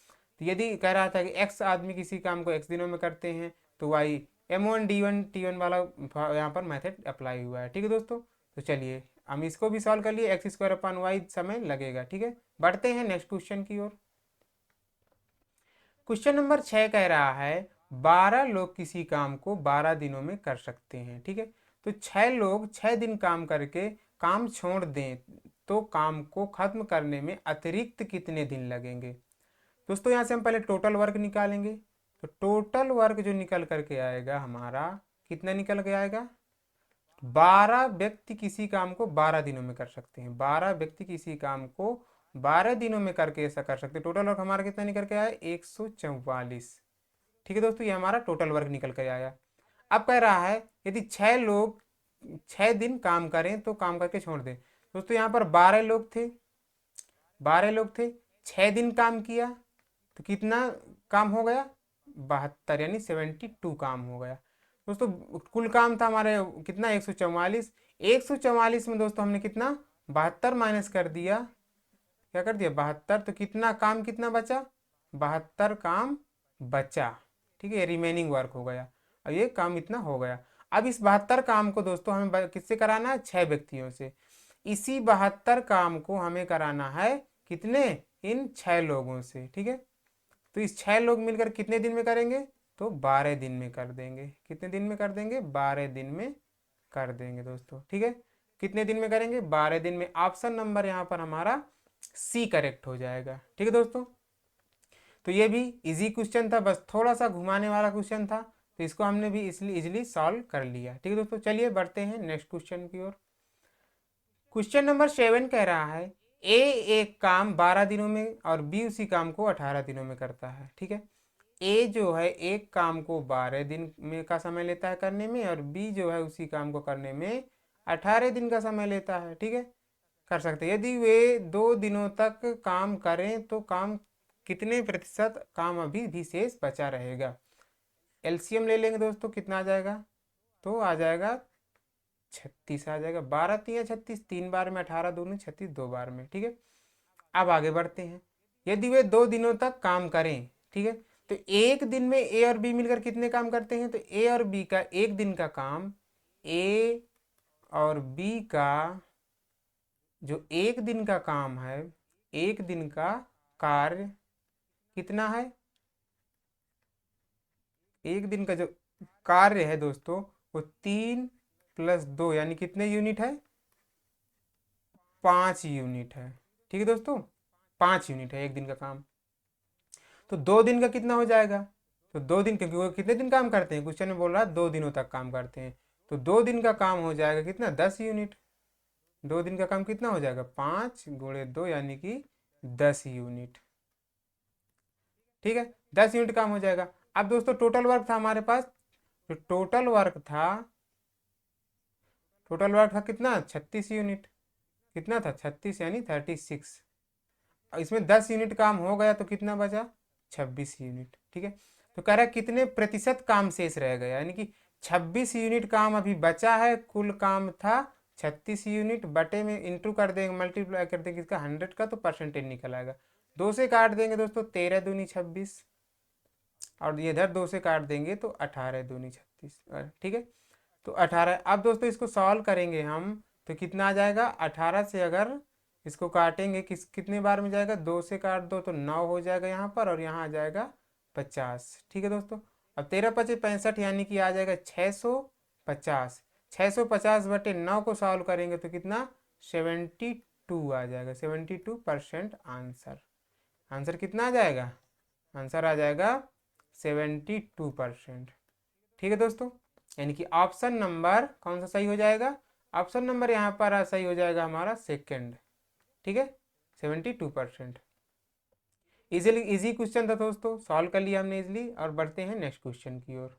यदि कह रहा था कि एक्स आदमी किसी काम को एक्स दिनों में करते हैं, तो वाई M1 D1 T1 वाला यहाँ पर मेथड अप्लाई हुआ है। ठीक है दोस्तों, तो चलिए हम इसको भी सॉल्व कर लिए, एक्स स्क्वायर अपान वाई समय लगेगा। ठीक है, बढ़ते हैं नेक्स्ट क्वेश्चन की ओर। क्वेश्चन नंबर 6 कह रहा है 12 लोग किसी काम को 12 दिनों में कर सकते हैं। ठीक है, तो 6 लोग 6 दिन काम करके काम छोड़ दें तो काम को खत्म करने में अतिरिक्त कितने दिन लगेंगे। दोस्तों यहाँ से हम पहले टोटल वर्क निकालेंगे, तो टोटल वर्क जो निकल करके आएगा हमारा, कितना निकल के आएगा, 12 व्यक्ति किसी काम को 12 दिनों में कर सकते हैं। 12 व्यक्ति किसी काम को 12 दिनों में करके ऐसा कर सकते हैं। टोटल वर्क हमारा कितना निकल के आया, 144। ठीक है दोस्तों, ये हमारा टोटल वर्क निकल के आया। अब कह रहा है यदि 6 लोग 6 दिन काम करें तो काम करके छोड़ दें। दोस्तों यहाँ पर 12 लोग थे, 12 लोग थे, 6 दिन काम किया, तो कितना काम हो गया, 72, यानी 72 काम हो गया। दोस्तों कुल काम था हमारे कितना, 144। 144 में दोस्तों हमने कितना, 72 माइनस कर दिया, क्या कर दिया, 72, तो कितना काम कितना बचा, 72 काम बचा। ठीक है, रिमेनिंग वर्क हो गया, और ये काम इतना हो गया। अब इस 72 काम को दोस्तों हमें किससे कराना है, 6 व्यक्तियों से। इसी 72 काम को हमें कराना है कितने, इन 6 लोगों से। ठीक है, तो इस 6 लोग मिलकर कितने दिन में करेंगे, तो 12 दिन में कर देंगे। कितने दिन में कर देंगे, 12 दिन में कर देंगे दोस्तों। ठीक है, कितने दिन में करेंगे, 12 दिन में। ऑप्शन नंबर यहाँ पर हमारा सी करेक्ट हो जाएगा। ठीक है दोस्तों, तो ये भी इजी क्वेश्चन था, बस थोड़ा सा घुमाने वाला क्वेश्चन था, तो इसको हमने भी इसलिए इजिली सॉल्व कर लिया। ठीक है दोस्तों, चलिए बढ़ते हैं नेक्स्ट क्वेश्चन की ओर। क्वेश्चन नंबर 7 कह रहा है ए एक काम 12 दिनों में और बी उसी काम को 18 दिनों में करता है। ठीक है, ए जो है एक काम को 12 दिन में का समय लेता है करने में, और बी जो है उसी काम को करने में 18 दिन का समय लेता है। ठीक है, कर सकते हैं। यदि वे 2 दिनों तक काम करें तो काम कितने प्रतिशत काम अभी भी शेष बचा रहेगा। एलसीएम ले लेंगे दोस्तों, कितना आ जाएगा, तो आ जाएगा 36 आ जाएगा। 12 3 36, 3 बार में 18 दूनी 36, 2 बार में। ठीक है, अब आगे बढ़ते हैं। यदि वे 2 दिनों तक काम करें, ठीक है, तो एक दिन में ए और बी मिलकर कितने काम करते हैं? तो ए और बी का एक दिन का काम, ए और बी का जो एक दिन का काम है, एक दिन का कार्य कितना है? एक दिन का जो कार्य है दोस्तों वो 3 + 2 यानी कितने यूनिट है? 5 यूनिट है। ठीक है दोस्तों, 5 यूनिट है एक दिन का काम। तो 2 दिन का कितना हो जाएगा? तो 2 दिन, क्योंकि वो कितने दिन काम करते हैं, क्वेश्चन में बोल रहा है 2 दिनों तक काम करते हैं। तो 2 दिन का काम हो जाएगा कितना? 10 यूनिट। 2 दिन का काम कितना हो जाएगा? 5 × 2 यानी कि 10 यूनिट। ठीक है, 10 यूनिट काम हो जाएगा। अब दोस्तों टोटल वर्क था हमारे पास, जो टोटल वर्क था कितना? 36 यूनिट। कितना था? 36 यानी 36। इसमें 10 यूनिट काम हो गया तो कितना बचा? 26 यूनिट। ठीक है, तो कह रहा है कितने प्रतिशत काम शेष रह गया, यानी कि 26 यूनिट काम अभी बचा है। कुल काम था 36 यूनिट, बटे में इंटू कर देंगे, मल्टीप्लाई कर देंगे इसका 100 का, तो परसेंटेज निकल आएगा। 2 से काट देंगे दोस्तों, 13×2 = 26, और इधर 2 से काट देंगे तो 18×2 = 36। ठीक है, तो 18। अब दोस्तों इसको सॉल्व करेंगे हम, तो कितना आ जाएगा? 18 से अगर इसको काटेंगे कितने बार में जाएगा? 2 से काट दो तो 9 हो जाएगा यहाँ पर, और यहाँ आ जाएगा 50। ठीक है दोस्तों, अब 13×5 = 65 यानी कि आ जाएगा 650। 650/9 को सॉल्व करेंगे तो कितना? 72 आ जाएगा। 72% आंसर। आंसर कितना आ जाएगा? आंसर आ जाएगा 72%। ठीक है दोस्तों, यानी कि ऑप्शन नंबर कौन सा सही हो जाएगा? ऑप्शन नंबर यहाँ पर सही हो जाएगा हमारा सेकंड। ठीक है, 72%। इजीली इजी क्वेश्चन था दोस्तों, सॉल्व कर लिया हमने इजीली। और बढ़ते हैं नेक्स्ट क्वेश्चन की ओर।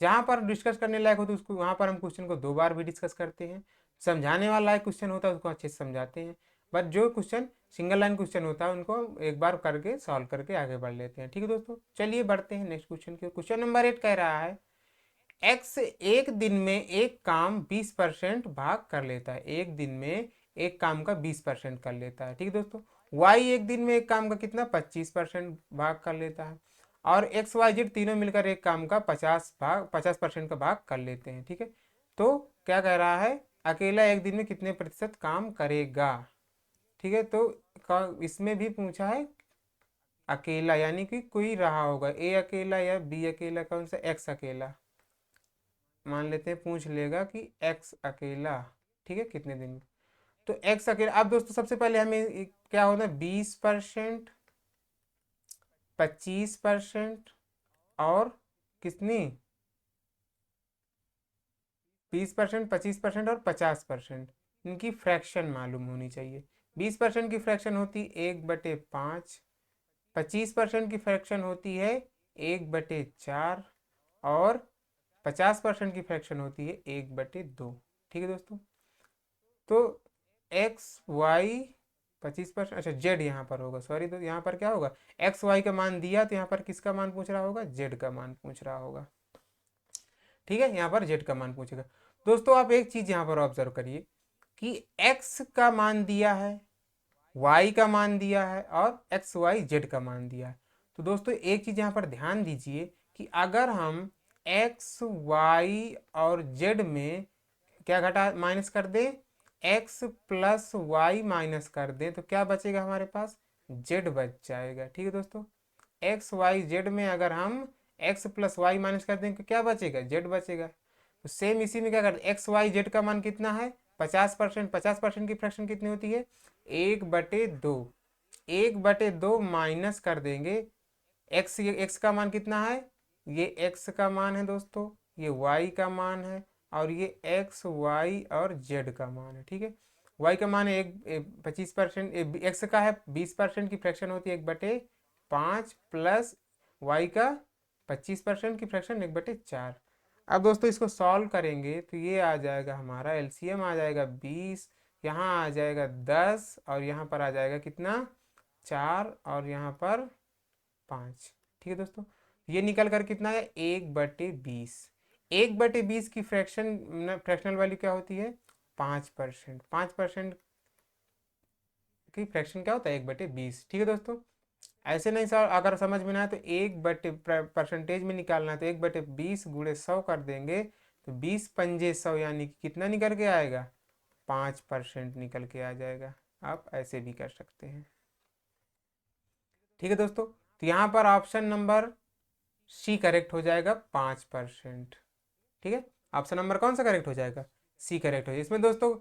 जहाँ पर डिस्कस करने लायक होता है उसको, वहाँ पर हम क्वेश्चन को 2 बार भी डिस्कस करते हैं। समझाने वाला लायक क्वेश्चन होता है उसको अच्छे से समझाते हैं, बट जो क्वेश्चन सिंगल लाइन क्वेश्चन होता है उनको एक बार करके सॉल्व करके आगे बढ़ लेते हैं। ठीक है दोस्तों, चलिए बढ़ते हैं नेक्स्ट क्वेश्चन की ओर। क्वेश्चन नंबर 8 कह रहा है एक्स एक दिन में एक काम 20% भाग कर लेता है। एक दिन में एक काम का 20% कर लेता है। ठीक है दोस्तों, वाई एक दिन में एक काम का कितना? 25% भाग कर लेता है। और एक्स वाई जेड तीनों मिलकर एक काम का 50% का भाग कर लेते हैं। ठीक है, तो क्या कह रहा है? अकेला एक दिन में कितने प्रतिशत काम करेगा। ठीक है, तो इसमें भी पूछा है अकेला, यानी कि कोई रहा होगा, ए अकेला या बी अकेला, कौन सा? एक्स अकेला। मान लेते हैं पूछ लेगा कि एक्स अकेला, ठीक है, कितने दिन में। तो एक्स अकेला। अब दोस्तों सबसे पहले हमें क्या होता है? 20%, 25% और कितनी? 20%, 25% और 50%। इनकी फ्रैक्शन मालूम होनी चाहिए। 20% की फ्रैक्शन होती 1/5, 25% की फ्रैक्शन होती है 1/4, और 50% की फ्रैक्शन होती है 1/2। ठीक है दोस्तों, तो एक्स वाई 25%, अच्छा जेड यहाँ पर होगा, सॉरी, तो यहाँ पर क्या होगा? एक्स वाई का मान दिया तो यहाँ पर किसका मान पूछ रहा होगा? जेड का मान पूछ रहा होगा। ठीक है, यहाँ पर जेड का मान पूछेगा। दोस्तों आप एक चीज यहाँ पर ऑब्जर्व करिए कि एक्स का मान दिया है, वाई का मान दिया है, और एक्स वाई जेड का मान दिया है। तो दोस्तों एक चीज यहाँ पर ध्यान दीजिए कि अगर हम एक्स वाई और जेड में क्या घटा माइनस कर दें, एक्स प्लस वाई माइनस कर दें, तो क्या बचेगा हमारे पास? जेड बच जाएगा। ठीक है दोस्तों, एक्स वाई जेड में अगर हम एक्स प्लस वाई माइनस कर दें तो क्या बचेगा? जेड बचेगा। तो सेम इसी में क्या करते, एक्स वाई जेड का मान कितना है? 50%। 50% की फ्रैक्शन कितनी होती है? 1/2। 1/2 माइनस कर देंगे, एक्स का मान कितना है? ये एक्स का मान है दोस्तों, ये वाई का मान है, और ये एक्स वाई और जेड का मान है। ठीक है, वाई का मान है 25%, एक्स का है 20% की फ्रैक्शन होती है 1/5, प्लस वाई का 25% की फ्रैक्शन 1/4। अब दोस्तों इसको सॉल्व करेंगे तो ये आ जाएगा, हमारा एलसीएम आ जाएगा 20, यहाँ आ जाएगा 10, और यहाँ पर आ जाएगा कितना? 4, और यहाँ पर 5। ठीक है दोस्तों, ये निकल कर कितना है? 1/20। 1/20 की फ्रैक्शनल वैल्यू क्या होती है? 5%। 5% की फ्रैक्शन क्या होता है? 1/20। ठीक है दोस्तों, ऐसे नहीं सर, अगर समझ में ना आए तो 1/% में निकालना है तो 1/20 गुणे 100 कर देंगे तो 20×5 = 100, यानी कि कितना निकल के आएगा, 5% निकल के आ जाएगा। आप ऐसे भी कर सकते हैं। ठीक है दोस्तों, तो यहाँ पर ऑप्शन नंबर सी करेक्ट हो जाएगा, 5%। ठीक है, ऑप्शन नंबर कौन सा करेक्ट हो जाएगा, सी करेक्ट हो जाएगा। इसमें दोस्तों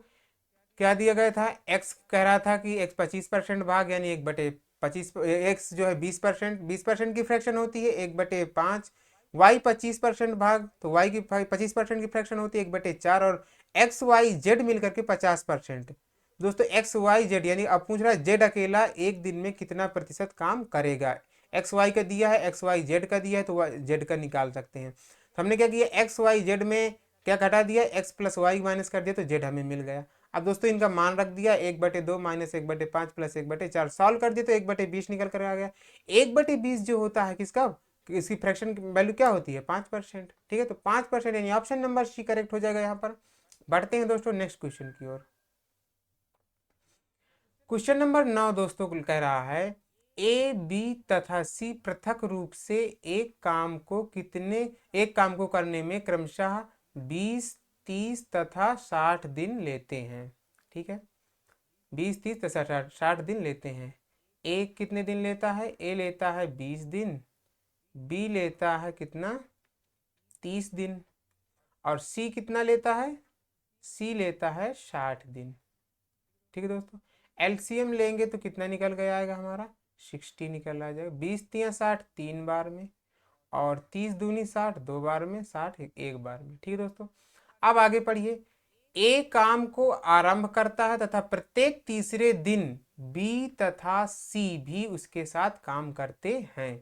क्या दिया गया था, एक्स कह रहा था कि एक्स 25% भाग, यानी 1/25, एक्स जो है 20%, 20% की फ्रैक्शन होती है 1/5, वाई 25% भाग, तो वाई की 25% की फ्रैक्शन होती है 1/4, और एक्स वाई जेड मिलकर के 50%। दोस्तों एक्स वाई जेड, यानी अब पूछ रहा है जेड अकेला एक दिन में कितना प्रतिशत काम करेगा। एक्स वाई का दिया है, एक्स वाई जेड का दिया है, तो जेड का निकाल सकते हैं। तो हमने क्या किया, एक्स वाई जेड में क्या घटा दिया, एक्स प्लस वाई माइनस कर दिया, तो जेड हमें मिल गया। अब दोस्तों इनका मान रख दिया, 1/2 माइनस 1/5 प्लस 1/4, सॉल्व कर दिया तो 1/20 निकल कर आ गया। 1/20 जो होता है किसका, इसकी फ्रैक्शन की वैल्यू क्या होती है, 5%। ठीक है, तो 5%, यानी ऑप्शन नंबर सी करेक्ट हो जाएगा यहाँ पर। बढ़ते हैं दोस्तों नेक्स्ट क्वेश्चन की ओर। क्वेश्चन नंबर 9 दोस्तों कह रहा है, ए बी तथा सी पृथक रूप से एक काम को करने में क्रमशः 20, 30 तथा 60 दिन लेते हैं। ठीक है, 20, 30 तथा 60 दिन लेते हैं। ए कितने दिन लेता है, ए लेता है 20 दिन, बी लेता है कितना, 30 दिन, और सी कितना लेता है, सी लेता है 60 दिन। ठीक है दोस्तों, एलसीएम लेंगे तो कितना निकल गया आएगा हमारा, 60 निकल आ जाएगा। 20×3 = 60 3 बार में, और 30×2 = 60 2 बार में, 60 एक बार में। ठीक है दोस्तों, अब आगे पढ़िए। ए काम को आरंभ करता है तथा प्रत्येक तीसरे दिन बी तथा सी भी उसके साथ काम करते हैं।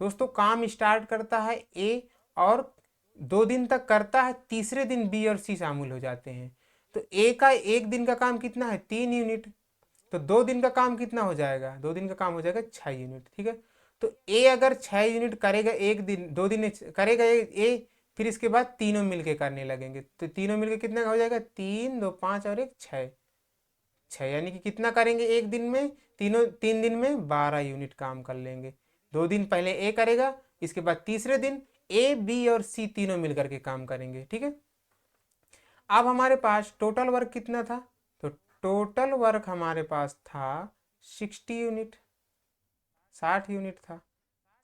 दोस्तों काम स्टार्ट करता है ए, और 2 दिन तक करता है, तीसरे दिन बी और सी शामिल हो जाते हैं। तो ए का एक दिन का काम कितना है, 3 यूनिट, तो 2 दिन का काम कितना हो जाएगा, 2 दिन का काम हो जाएगा 6 यूनिट। ठीक है, तो ए अगर 6 यूनिट करेगा एक दिन, 2 दिन में करेगा ए, फिर इसके बाद तीनों मिलके करने लगेंगे, तो तीनों मिलके कितना हो जाएगा, 3 2 5 और 1 6, 6, यानी कि कितना करेंगे एक दिन में, तीनों 3 दिन में 12 यूनिट काम कर लेंगे। 2 दिन पहले ए करेगा, इसके बाद तीसरे दिन ए बी और सी तीनों मिलकर के काम करेंगे। ठीक है, अब हमारे पास टोटल वर्क कितना था, तो टोटल वर्क हमारे पास था 60 यूनिट, 60 यूनिट था।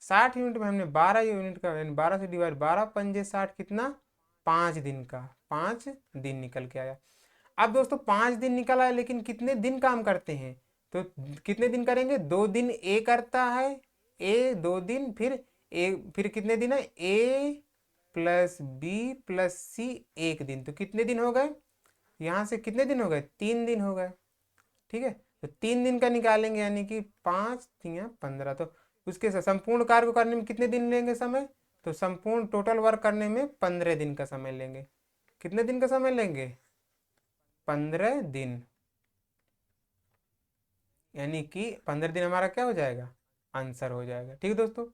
60 यूनिट में हमने 12 यूनिट का, 12 से डिवाइड, 12×5 = 60, कितना, 5 दिन का, 5 दिन निकल के आया। अब दोस्तों 5 दिन निकल आया, लेकिन कितने दिन काम करते हैं, तो कितने दिन करेंगे, 2 दिन ए करता है, ए 2 दिन, फिर कितने दिन है, ए प्लस बी प्लस सी 1 दिन, तो कितने दिन हो गए, यहाँ से कितने दिन हो गए, 3 दिन हो गए। ठीक है, तो 3 दिन का निकालेंगे, यानी कि 5×3 = 15, तो उसके संपूर्ण कार्य को करने में कितने दिन लेंगे समय, तो संपूर्ण टोटल वर्क करने में 15 दिन का समय लेंगे। कितने दिन का समय लेंगे, 15 दिन, यानी कि 15 दिन हमारा क्या हो जाएगा, आंसर हो जाएगा। ठीक है दोस्तों,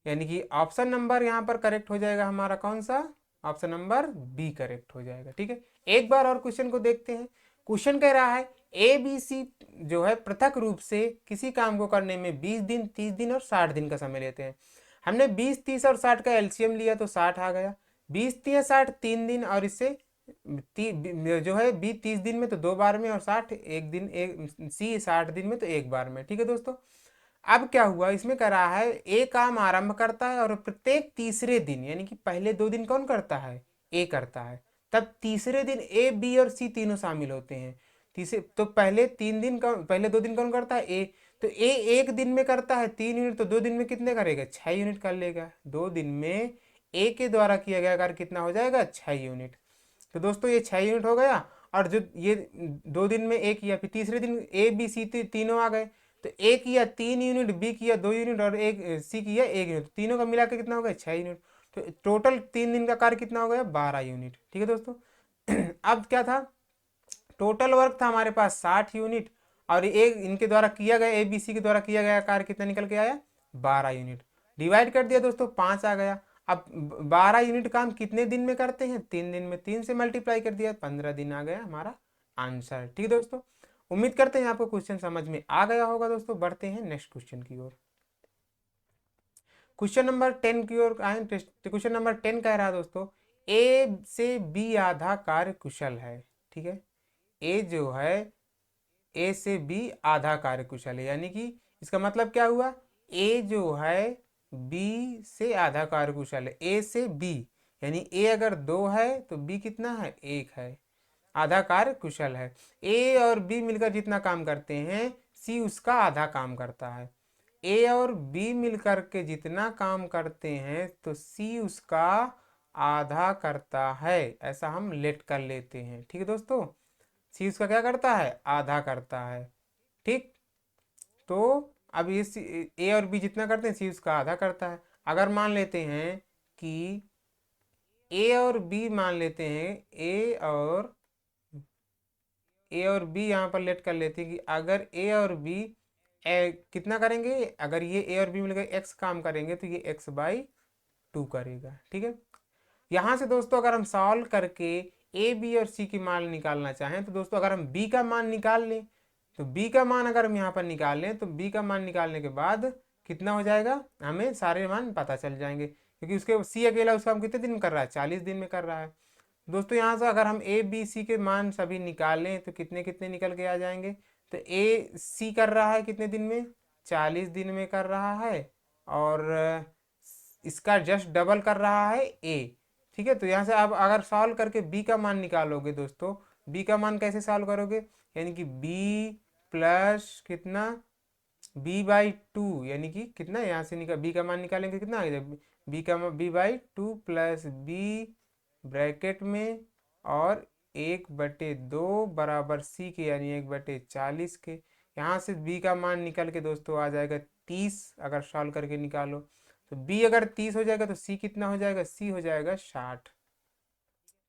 यानी कि ऑप्शन नंबर यहाँ पर करेक्ट हो जाएगा हमारा, कौन सा, ऑप्शन नंबर बी करेक्ट हो जाएगा। ठीक है, एक बार और क्वेश्चन को देखते हैं। क्वेश्चन कह रहा है, ए बी सी जो है पृथक रूप से किसी काम को करने में 20 दिन, 30 दिन और 60 दिन का समय लेते हैं। हमने 20, 30 और 60 का एलसीएम लिया तो 60 आ गया। 20, 30, 60 3 दिन, और इससे जो है 20 30 दिन में तो 2 बार में, और 60 एक दिन, एक सी 60 दिन में तो एक बार में। ठीक है दोस्तों, अब क्या हुआ, इसमें कह रहा है ए काम आरंभ करता है और प्रत्येक तीसरे दिन, यानी कि पहले 2 दिन कौन करता है, ए करता है, तब तीसरे दिन ए बी और सी तीनों शामिल होते हैं। तीसरे तो पहले 2 दिन कौन करता है, ए, तो ए एक दिन में करता है 3 यूनिट, तो 2 दिन में कितने करेगा, 6 यूनिट कर लेगा। 2 दिन में ए के द्वारा किया गया कार्य कितना हो जाएगा, 6 यूनिट। तो दोस्तों ये 6 यूनिट हो गया, और जो ये 2 दिन में ए किया, फिर तीसरे दिन ए बी सी तीनों आ गए, तो ए किया 3 यूनिट, बी किया 2 यूनिट, और एक सी किया 1 यूनिट, तीनों का मिला के कितना हो गया, 6 यूनिट। तो टोटल 3 दिन का कार्य कितना हो गया, 12 यूनिट। ठीक है दोस्तों, अब क्या था, टोटल वर्क था हमारे पास 60 यूनिट, और एक इनके द्वारा किया गया, ए बी सी के द्वारा किया गया कार्य कितना निकल के आया, 12 यूनिट। डिवाइड कर दिया दोस्तों, 5 आ गया। अब 12 यूनिट काम कितने दिन में करते हैं, 3 दिन में, 3 से मल्टीप्लाई कर दिया, 15 दिन आ गया हमारा आंसर। ठीक है दोस्तों, उम्मीद करते हैं आपको क्वेश्चन समझ में आ गया होगा। दोस्तों बढ़ते हैं नेक्स्ट क्वेश्चन की ओर। क्वेश्चन नंबर 10 की ओर आए। क्वेश्चन नंबर 10 कह रहा है दोस्तों, ए से बी आधा कार्य कुशल है। ठीक है, ए जो है ए से बी आधा कार्य कुशल है, यानी कि इसका मतलब क्या हुआ, ए जो है बी से आधा कार्य कुशल है। ए से बी यानी ए अगर 2 है तो बी कितना है, 1 है, आधा कार्य कुशल है। ए और बी मिलकर जितना काम करते हैं सी उसका आधा काम करता है। ए और बी मिलकर के जितना काम करते हैं तो सी उसका आधा करता है, ऐसा हम लेट कर लेते हैं। ठीक है दोस्तों, सी उसका क्या करता है, आधा करता है। ठीक, तो अब ये ए और बी जितना करते हैं सी उसका आधा करता है। अगर मान लेते हैं कि ए और बी मान लेते हैं, ए और बी यहाँ पर लेट कर लेते हैं कि अगर ए और बी कितना करेंगे, अगर ये ए और बी मिलकर एक्स काम करेंगे तो ये एक्स बाई 2 करेगा। ठीक है, यहाँ से दोस्तों अगर हम सॉल्व करके ए बी और सी की मान निकालना चाहें तो दोस्तों अगर हम बी का मान निकाल लें तो बी का मान अगर हम यहाँ पर निकाल लें तो बी का मान निकालने के बाद कितना हो जाएगा, हमें सारे मान पता चल जाएंगे, क्योंकि उसके सी अकेला उसका हम कितने दिन में कर रहा है, 40 दिन में कर रहा है। दोस्तों यहाँ से अगर हम ए बी सी के मान सभी निकालें तो कितने कितने निकल के आ जाएंगे। तो ए सी कर रहा है कितने दिन में, 40 दिन में कर रहा है, और इसका जस्ट डबल कर रहा है ए। ठीक है, तो यहाँ से आप अगर सॉल्व करके बी का मान निकालोगे दोस्तों, बी का मान कैसे सॉल्व करोगे, यानी कि बी प्लस कितना, बी बाई 2, यानी कि कितना यहाँ से निकाल बी का मान निकालेंगे कितना आ जाएगा, बी का B by 2 plus B bracket में और 1/2 बराबर सी के, यानी 1/40 के। यहाँ से बी का मान निकल के दोस्तों आ जाएगा 30, अगर सॉल्व करके निकालो तो बी अगर 30 हो जाएगा तो सी कितना हो जाएगा, सी हो जाएगा 60।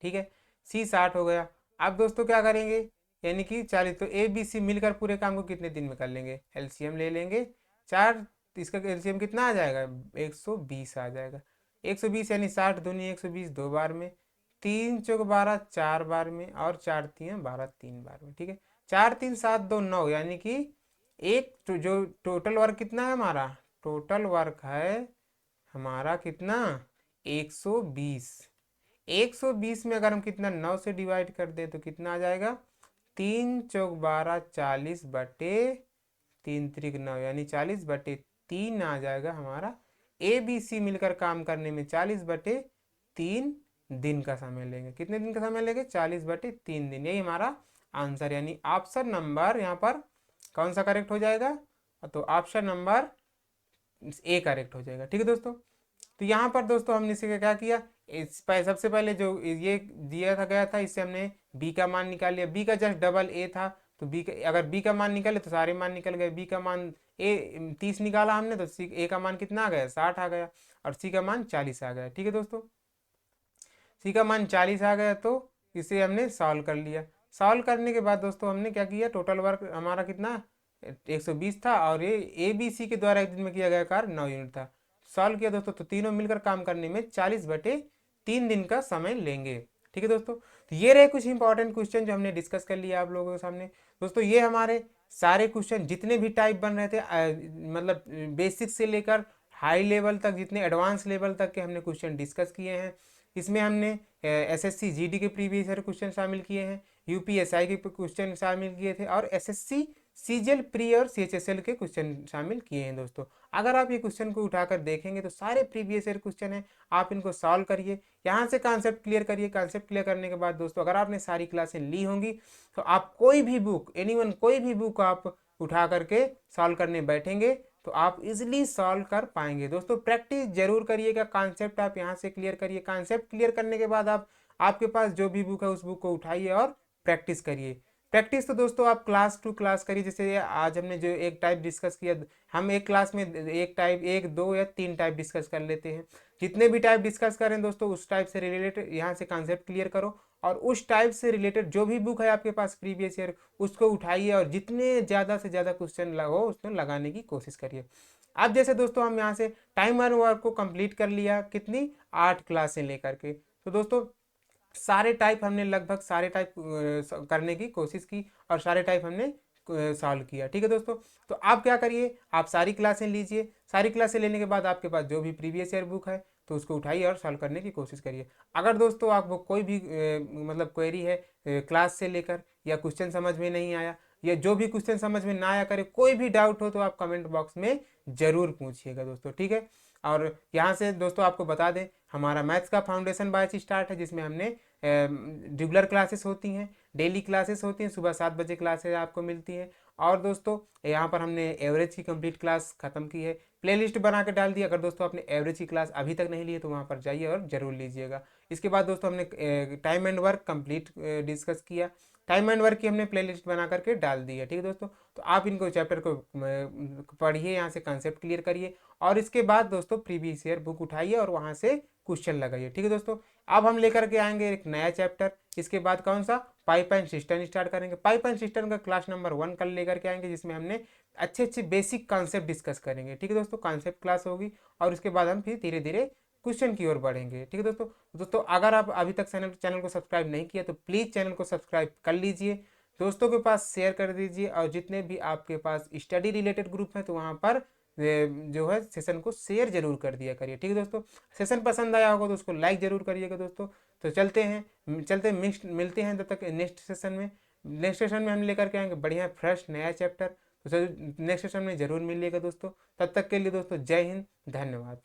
ठीक है, सी 60 हो गया। अब दोस्तों क्या करेंगे, यानी कि 40, तो ए बी सी मिलकर पूरे काम को कितने दिन में कर लेंगे, एलसीएम ले लेंगे 4, तो इसका एलसीएम कितना आ जाएगा, 120 आ जाएगा। 120 यानी 60 दूनी 120 2 बार में, 3 चौक 12 4 बार में, और 4 3 12 3 बार में। ठीक है, 4 3 7 2 9, यानी कि एक जो टोटल वर्क कितना है हमारा, टोटल वर्क है हमारा कितना, 120। 120 में अगर हम कितना 9 से डिवाइड कर दें तो कितना आ जाएगा, 3 चौक 12 40 बटे 3 त्रिक 9, यानी 40/3 आ जाएगा हमारा। ए बी सी मिलकर काम करने में 40/3 दिन का समय लेंगे। कितने दिन का समय लेंगे, 40/3 दिन। यही हमारा आंसर, यानी ऑप्शन नंबर यहाँ पर कौन सा करेक्ट हो जाएगा, तो ऑप्शन नंबर ए करेक्ट हो जाएगा। ठीक है दोस्तों, तो यहाँ पर दोस्तों हमने इसे क्या किया, सबसे पहले जो ये दिया था गया था इससे हमने बी का मान निकाल लिया, बी का जस्ट डबल ए था, तो बी का अगर बी का मान निकाले तो सारे मान निकल गए। बी का मान ए 30 निकाला हमने तो सी ए का मान कितना आ गया, 60 आ गया, और सी का मान 40 आ गया। ठीक है दोस्तों, सी का मान 40 आ गया तो इसे हमने सॉल्व कर लिया। सॉल्व करने के बाद दोस्तों हमने क्या किया, टोटल वर्क हमारा कितना 120 था, और ये ए बी सी के द्वारा एक दिन में किया गया कार्य 9 यूनिट था। सॉल्व किया दोस्तों तो तीनों मिलकर काम करने में 40/3 दिन का समय लेंगे। ठीक है दोस्तों, तो ये रहे कुछ इंपॉर्टेंट क्वेश्चन जो हमने डिस्कस कर लिया आप लोगों के सामने। दोस्तों ये हमारे सारे क्वेश्चन जितने भी टाइप बन रहे थे, मतलब बेसिक से लेकर हाई लेवल तक, जितने एडवांस लेवल तक के हमने क्वेश्चन डिस्कस किए हैं। इसमें हमने एसएससी जीडी के प्रीवियस ईयर क्वेश्चन शामिल किए हैं, यूपीएसआई के क्वेश्चन शामिल किए थे, और एसएससी सीजीएल प्री और सीएचएसएल के क्वेश्चन शामिल किए हैं। दोस्तों अगर आप ये क्वेश्चन को उठाकर देखेंगे तो सारे प्रीवियस ईयर क्वेश्चन हैं, आप इनको सॉल्व करिए, यहाँ से कॉन्सेप्ट क्लियर करिए। कॉन्सेप्ट क्लियर करने के बाद दोस्तों अगर आपने सारी क्लासें ली होंगी तो आप कोई भी बुक, एनीवन कोई भी बुक आप उठा करके सॉल्व करने बैठेंगे तो आप इजिली सॉल्व कर पाएंगे। दोस्तों प्रैक्टिस जरूर करिएगा, कॉन्सेप्ट आप यहाँ से क्लियर करिए। कॉन्सेप्ट क्लियर करने के बाद आप आपके पास जो भी बुक है उस बुक को उठाइए और प्रैक्टिस करिए। प्रैक्टिस तो दोस्तों आप क्लास टू क्लास करिए, जैसे आज हमने जो एक टाइप डिस्कस किया, हम एक क्लास में एक टाइप, 1 2 या 3 टाइप डिस्कस कर लेते हैं। जितने भी टाइप डिस्कस करें दोस्तों उस टाइप से रिलेटेड यहाँ से कॉन्सेप्ट क्लियर करो, और उस टाइप से रिलेटेड जो भी बुक है आपके पास प्रीवियस ईयर उसको उठाइए, और जितने ज़्यादा से ज़्यादा क्वेश्चन हो उसमें लगाने की कोशिश करिए। अब जैसे दोस्तों हम यहाँ से टाइमर वर्क को कंप्लीट कर लिया, कितनी 8 क्लासें लेकर के। तो दोस्तों सारे टाइप हमने लगभग सारे टाइप करने की कोशिश की, और सारे टाइप हमने सॉल्व किया। ठीक है दोस्तों, तो आप क्या करिए, आप सारी क्लासें लीजिए, सारी क्लासें लेने के बाद आपके पास जो भी प्रीवियस ईयर बुक है तो उसको उठाइए और सॉल्व करने की कोशिश करिए। अगर दोस्तों आपको कोई भी मतलब क्वेरी है क्लास से लेकर, या क्वेश्चन समझ में नहीं आया, या जो भी क्वेश्चन समझ में ना आया करे, कोई भी डाउट हो तो आप कमेंट बॉक्स में ज़रूर पूछिएगा दोस्तों। ठीक है, और यहाँ से दोस्तों आपको बता दें, हमारा मैथ्स का फाउंडेशन बैच स्टार्ट है, जिसमें हमने रेगुलर क्लासेस होती हैं, डेली क्लासेस होती हैं, सुबह 7 बजे क्लासेस आपको मिलती हैं। और दोस्तों यहाँ पर हमने एवरेज की कंप्लीट क्लास ख़त्म की है, प्लेलिस्ट बना के डाल दी। अगर दोस्तों आपने एवरेज की क्लास अभी तक नहीं ली है तो वहाँ पर जाइए और ज़रूर लीजिएगा। इसके बाद दोस्तों हमने time and work complete discuss किया, टाइम एंड वर्क की हमने प्लेलिस्ट बना करके डाल दी है। ठीक है दोस्तों, तो आप इनको चैप्टर को पढ़िए, यहाँ से कंसेप्ट क्लियर करिए, और इसके बाद दोस्तों प्रीवियस ईयर बुक उठाइए और वहाँ से क्वेश्चन लगाइए। ठीक है दोस्तों, अब हम लेकर के आएंगे एक नया चैप्टर। इसके बाद कौन सा, पाइप एंड सिस्टम स्टार्ट करेंगे। पाइप एंड सिस्टम का क्लास नंबर 1 कल लेकर के आएंगे, जिसमें हमने अच्छे अच्छे बेसिक कॉन्सेप्ट डिस्कस करेंगे। ठीक है दोस्तों, कॉन्सेप्ट क्लास होगी, और उसके बाद हम फिर धीरे धीरे क्वेश्चन की ओर बढ़ेंगे। ठीक है दोस्तों, अगर आप अभी तक चैनल को सब्सक्राइब नहीं किया तो प्लीज़ चैनल को सब्सक्राइब कर लीजिए, दोस्तों के पास शेयर कर दीजिए, और जितने भी आपके पास स्टडी रिलेटेड ग्रुप हैं तो वहाँ पर जो है सेशन को शेयर जरूर कर दिया करिए। ठीक है दोस्तों, सेशन पसंद आया होगा तो उसको लाइक जरूर करिएगा दोस्तों। तो मिलते हैं तब तक नेक्स्ट सेशन में। नेक्स्ट सेशन में हम लेकर के आएंगे बढ़िया फ्रेश नया चैप्टर, तो नेक्स्ट सेशन में जरूर मिलिएगा दोस्तों। तब तक के लिए दोस्तों जय हिंद, धन्यवाद।